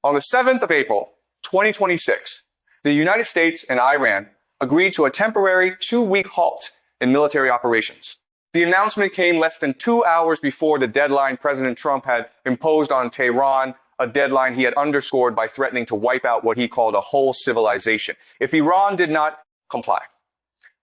On the 7th of April, 2026, the United States and Iran agreed to a temporary 2-week halt in military operations. The announcement came less than 2 hours before the deadline President Trump had imposed on Tehran, a deadline he had underscored by threatening to wipe out what he called a whole civilization if Iran did not comply.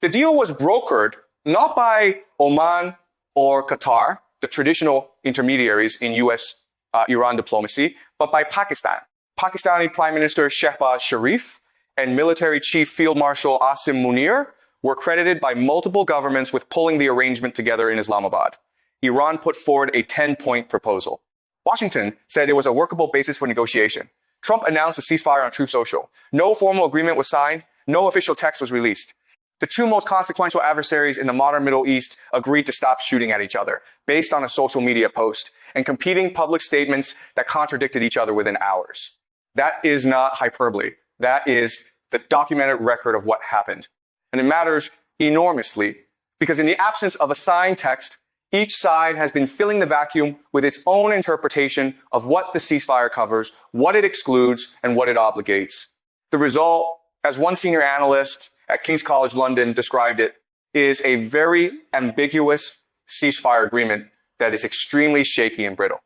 The deal was brokered not by Oman or Qatar, the traditional intermediaries in U.S.-Iran diplomacy, but by Pakistan. Pakistani Prime Minister Shehbaz Sharif and Military Chief Field Marshal Asim Munir were credited by multiple governments with pulling the arrangement together in Islamabad. Iran put forward a 10-point proposal. Washington said it was a workable basis for negotiation. Trump announced a ceasefire on Truth Social. No formal agreement was signed. No official text was released. The two most consequential adversaries in the modern Middle East agreed to stop shooting at each other based on a social media post and competing public statements that contradicted each other within hours. That is not hyperbole. That is the documented record of what happened. And it matters enormously because in the absence of a signed text, each side has been filling the vacuum with its own interpretation of what the ceasefire covers, what it excludes, and what it obligates. The result, as one senior analyst at King's College London described it, is a very ambiguous ceasefire agreement that is extremely shaky and brittle.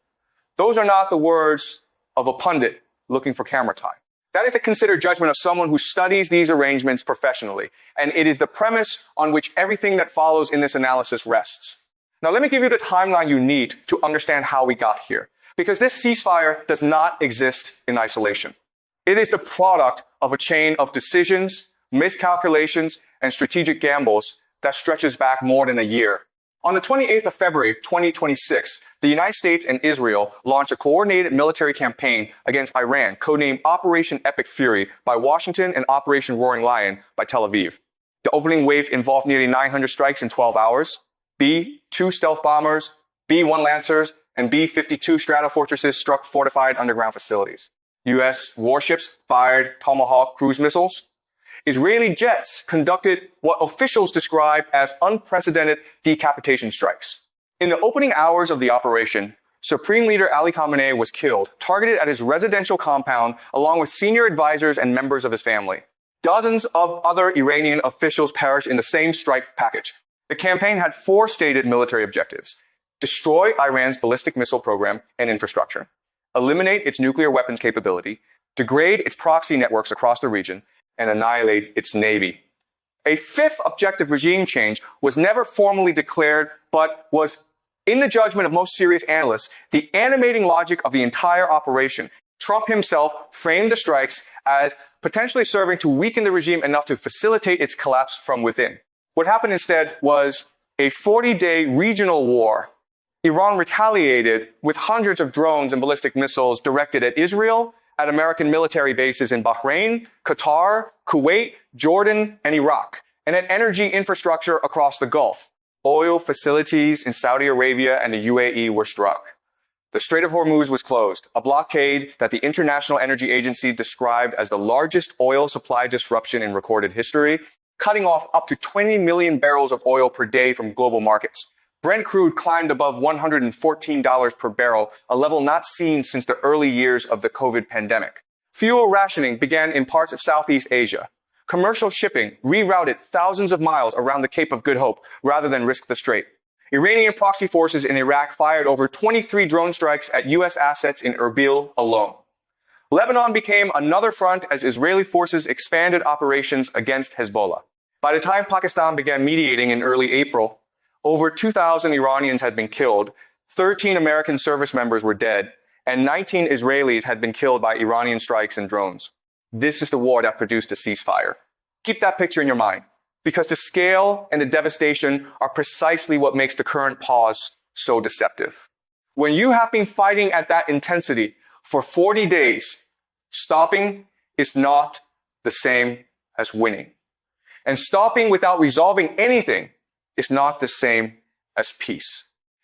Those are not the words of a pundit looking for camera time. That is the considered judgment of someone who studies these arrangements professionally, and it is the premise on which everything that follows in this analysis rests. Now, let me give you the timeline you need to understand how we got here, because this ceasefire does not exist in isolation. It is the product of a chain of decisions, miscalculations, and strategic gambles that stretches back more than a year. On the 28th of February, 2026, the United States and Israel launched a coordinated military campaign against Iran, codenamed Operation Epic Fury by Washington and Operation Roaring Lion by Tel Aviv. The opening wave involved nearly 900 strikes in 12 hours. B-2 stealth bombers, B-1 Lancers, and B-52 Stratofortresses struck fortified underground facilities. U.S. warships fired Tomahawk cruise missiles. Israeli jets conducted what officials describe as unprecedented decapitation strikes. In the opening hours of the operation, Supreme Leader Ali Khamenei was killed, targeted at his residential compound along with senior advisors and members of his family. Dozens of other Iranian officials perished in the same strike package. The campaign had 4 stated military objectives: destroy Iran's ballistic missile program and infrastructure, eliminate its nuclear weapons capability, degrade its proxy networks across the region, and annihilate its navy. A 5th objective, regime change, was never formally declared, but was, in the judgment of most serious analysts, the animating logic of the entire operation. Trump himself framed the strikes as potentially serving to weaken the regime enough to facilitate its collapse from within. What happened instead was a 40-day regional war. Iran retaliated with hundreds of drones and ballistic missiles directed at Israel, at American military bases in Bahrain, Qatar, Kuwait, Jordan, and Iraq, and at energy infrastructure across the Gulf. Oil facilities in Saudi Arabia and the UAE were struck. The Strait of Hormuz was closed, a blockade that the International Energy Agency described as the largest oil supply disruption in recorded history, cutting off up to 20 million barrels of oil per day from global markets. Brent crude climbed above $114 per barrel, a level not seen since the early years of the COVID pandemic. Fuel rationing began in parts of Southeast Asia. Commercial shipping rerouted thousands of miles around the Cape of Good Hope rather than risk the strait. Iranian proxy forces in Iraq fired over 23 drone strikes at U.S. assets in Erbil alone. Lebanon became another front as Israeli forces expanded operations against Hezbollah. By the time Pakistan began mediating in early April, over 2,000 Iranians had been killed, 13 American service members were dead, and 19 Israelis had been killed by Iranian strikes and drones. This is the war that produced a ceasefire. Keep that picture in your mind, because the scale and the devastation are precisely what makes the current pause so deceptive. When you have been fighting at that intensity for 40 days, stopping is not the same as winning. And stopping without resolving anything is not the same as peace.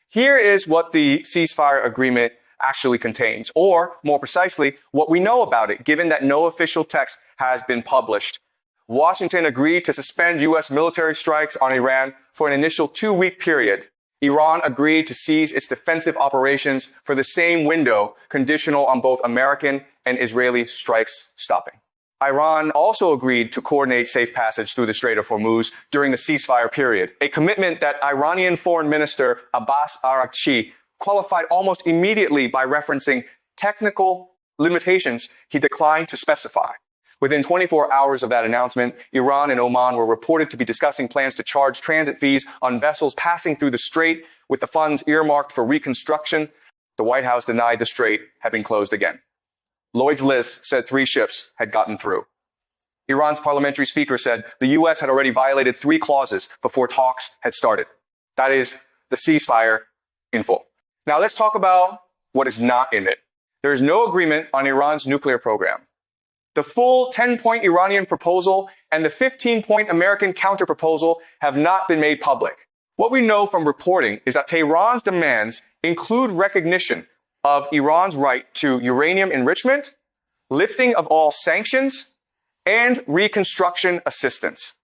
Here is what the ceasefire agreement actually contains, or more precisely, what we know about it, given that no official text has been published. Washington agreed to suspend U.S. military strikes on Iran for an initial 2-week period. Iran agreed to cease its defensive operations for the same window, conditional on both American and Israeli strikes stopping. Iran also agreed to coordinate safe passage through the Strait of Hormuz during the ceasefire period, a commitment that Iranian Foreign Minister Abbas Araghchi qualified almost immediately by referencing technical limitations he declined to specify. Within 24 hours of that announcement, Iran and Oman were reported to be discussing plans to charge transit fees on vessels passing through the strait with the funds earmarked for reconstruction. The White House denied the strait had been closed again. Lloyd's List said 3 ships had gotten through. Iran's parliamentary speaker said the U.S. had already violated 3 clauses before talks had started. That is, the ceasefire in full. Now let's talk about what is not in it. There is no agreement on Iran's nuclear program. The full 10-point Iranian proposal and the 15-point American counterproposal have not been made public. What we know from reporting is that Tehran's demands include recognition of Iran's right to uranium enrichment, lifting of all sanctions, and reconstruction assistance.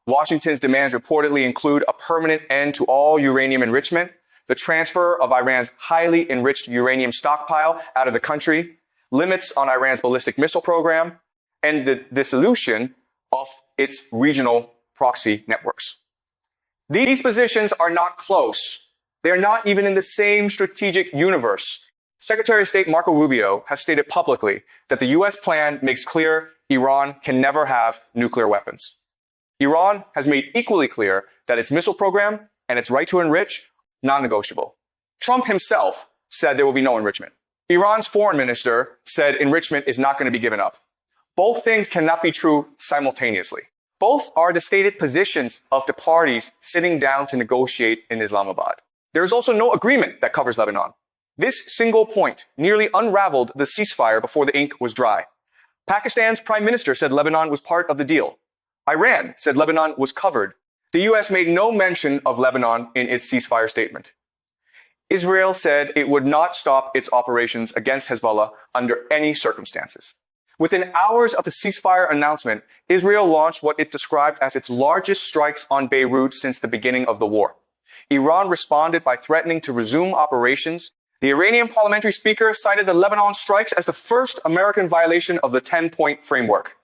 Washington's demands reportedly include a permanent end to all uranium enrichment, the transfer of Iran's highly enriched uranium stockpile out of the country, limits on Iran's ballistic missile program, and the dissolution of its regional proxy networks. These positions are not close. They're not even in the same strategic universe. Secretary of State Marco Rubio has stated publicly that the U.S. plan makes clear Iran can never have nuclear weapons. Iran has made equally clear that its missile program and its right to enrich, non-negotiable. Trump himself said there will be no enrichment. Iran's foreign minister said enrichment is not going to be given up. Both things cannot be true simultaneously. Both are the stated positions of the parties sitting down to negotiate in Islamabad. There is also no agreement that covers Lebanon. This single point nearly unraveled the ceasefire before the ink was dry. Pakistan's prime minister said Lebanon was part of the deal. Iran said Lebanon was covered. The U.S. made no mention of Lebanon in its ceasefire statement. Israel said it would not stop its operations against Hezbollah under any circumstances. Within hours of the ceasefire announcement, Israel launched what it described as its largest strikes on Beirut since the beginning of the war. Iran responded by threatening to resume operations. The Iranian parliamentary speaker cited the Lebanon strikes as the first American violation of the 10-point framework.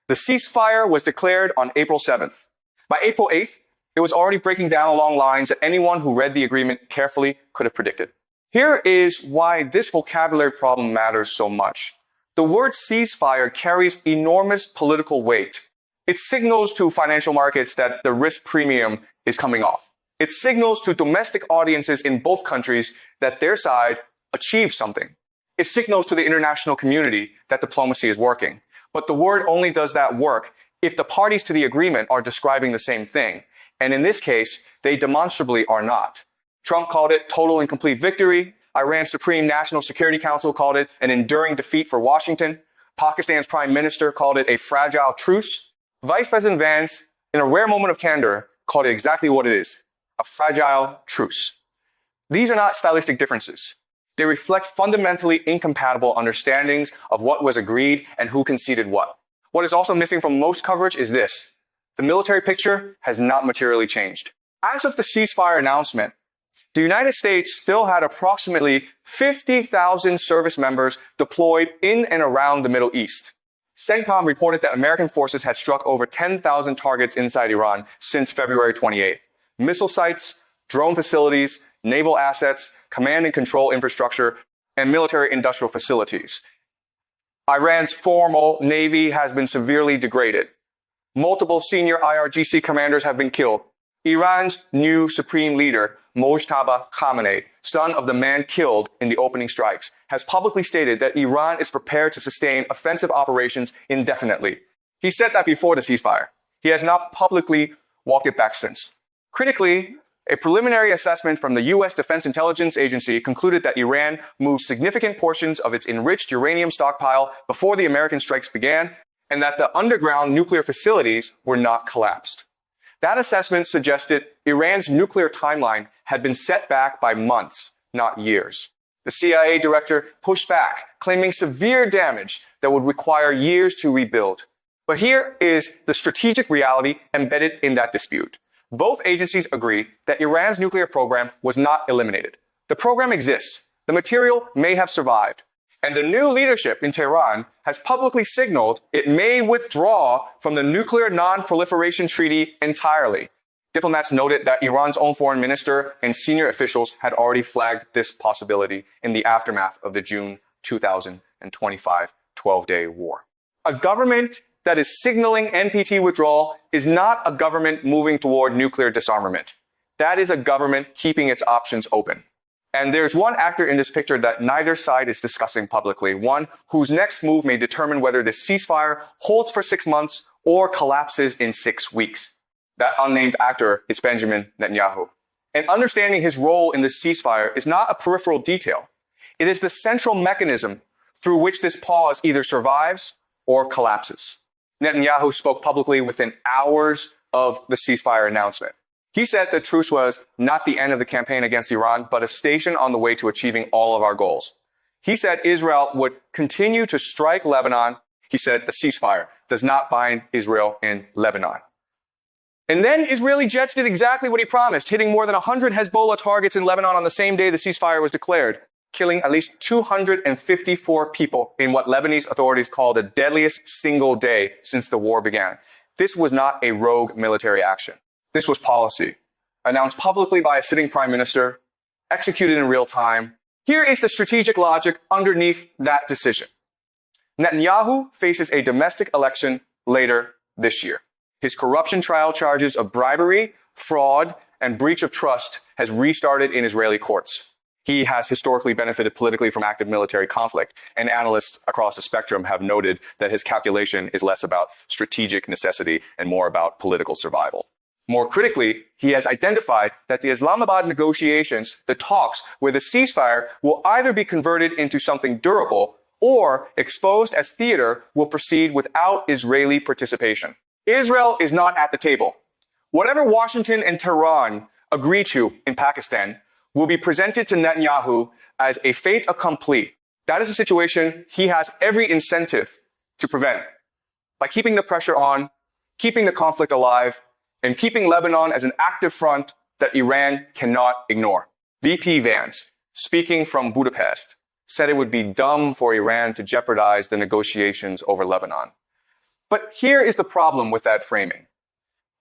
The ceasefire was declared on April 7th. By April 8th, it was already breaking down along lines that anyone who read the agreement carefully could have predicted. Here is why this vocabulary problem matters so much. The word ceasefire carries enormous political weight. It signals to financial markets that the risk premium is coming off. It signals to domestic audiences in both countries that their side achieved something. It signals to the international community that diplomacy is working. But the word only does that work if the parties to the agreement are describing the same thing. And in this case, they demonstrably are not. Trump called it total and complete victory. Iran's Supreme National Security Council called it an enduring defeat for Washington. Pakistan's prime minister called it a fragile truce. Vice President Vance, in a rare moment of candor, called it exactly what it is, a fragile truce. These are not stylistic differences. They reflect fundamentally incompatible understandings of what was agreed and who conceded what. What is also missing from most coverage is this. The military picture has not materially changed. As of the ceasefire announcement, the United States still had approximately 50,000 service members deployed in and around the Middle East. CENTCOM reported that American forces had struck over 10,000 targets inside Iran since February 28th. Missile sites, drone facilities, naval assets, command and control infrastructure, and military industrial facilities. Iran's formal navy has been severely degraded. Multiple senior IRGC commanders have been killed. Iran's new supreme leader, Mojtaba Khamenei, son of the man killed in the opening strikes, has publicly stated that Iran is prepared to sustain offensive operations indefinitely. He said that before the ceasefire. He has not publicly walked it back since. Critically, a preliminary assessment from the U.S. Defense Intelligence Agency concluded that Iran moved significant portions of its enriched uranium stockpile before the American strikes began, and that the underground nuclear facilities were not collapsed. That assessment suggested Iran's nuclear timeline had been set back by months, not years. The CIA director pushed back, claiming severe damage that would require years to rebuild. But here is the strategic reality embedded in that dispute. Both agencies agree that Iran's nuclear program was not eliminated. The program exists. The material may have survived. And the new leadership in Tehran has publicly signaled it may withdraw from the Nuclear Non-Proliferation Treaty entirely. Diplomats noted that Iran's own foreign minister and senior officials had already flagged this possibility in the aftermath of the June 2025 12-day war. A government that is signaling NPT withdrawal is not a government moving toward nuclear disarmament. That is a government keeping its options open. And there's one actor in this picture that neither side is discussing publicly, one whose next move may determine whether the ceasefire holds for 6 months or collapses in 6 weeks. That unnamed actor is Benjamin Netanyahu. And understanding his role in the ceasefire is not a peripheral detail. It is the central mechanism through which this pause either survives or collapses. Netanyahu spoke publicly within hours of the ceasefire announcement. He said the truce was not the end of the campaign against Iran, but a station on the way to achieving all of our goals. He said Israel would continue to strike Lebanon. He said the ceasefire does not bind Israel in Lebanon. And then Israeli jets did exactly what he promised, hitting more than 100 Hezbollah targets in Lebanon on the same day the ceasefire was declared, killing at least 254 people in what Lebanese authorities call the deadliest single day since the war began. This was not a rogue military action. This was policy, announced publicly by a sitting prime minister, executed in real time. Here is the strategic logic underneath that decision. Netanyahu faces a domestic election later this year. His corruption trial charges of bribery, fraud, and breach of trust has restarted in Israeli courts. He has historically benefited politically from active military conflict, and analysts across the spectrum have noted that his calculation is less about strategic necessity and more about political survival. More critically, he has identified that the Islamabad negotiations, the talks where the ceasefire will either be converted into something durable or exposed as theater will proceed without Israeli participation. Israel is not at the table. Whatever Washington and Tehran agree to in Pakistan will be presented to Netanyahu as a fait accompli. That is a situation he has every incentive to prevent by keeping the pressure on, keeping the conflict alive, and keeping Lebanon as an active front that Iran cannot ignore. VP Vance, speaking from Budapest, said it would be dumb for Iran to jeopardize the negotiations over Lebanon. But here is the problem with that framing.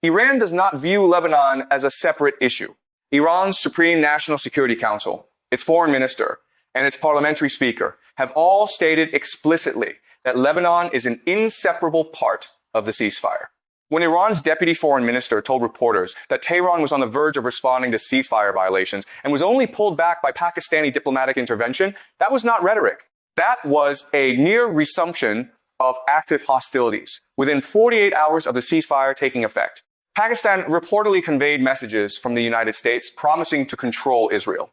Iran does not view Lebanon as a separate issue. Iran's Supreme National Security Council, its foreign minister, and its parliamentary speaker have all stated explicitly that Lebanon is an inseparable part of the ceasefire. When Iran's deputy foreign minister told reporters that Tehran was on the verge of responding to ceasefire violations and was only pulled back by Pakistani diplomatic intervention, that was not rhetoric. That was a near resumption of active hostilities within 48 hours of the ceasefire taking effect. Pakistan reportedly conveyed messages from the United States promising to control Israel.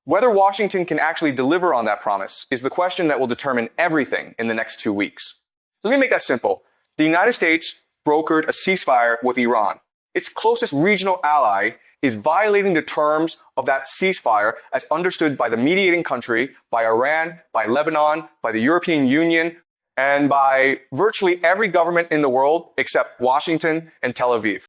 Whether Washington can actually deliver on that promise is the question that will determine everything in the next 2 weeks. Let me make that simple. The United States brokered a ceasefire with Iran. Its closest regional ally is violating the terms of that ceasefire as understood by the mediating country, by Iran, by Lebanon, by the European Union, and by virtually every government in the world except Washington and Tel Aviv.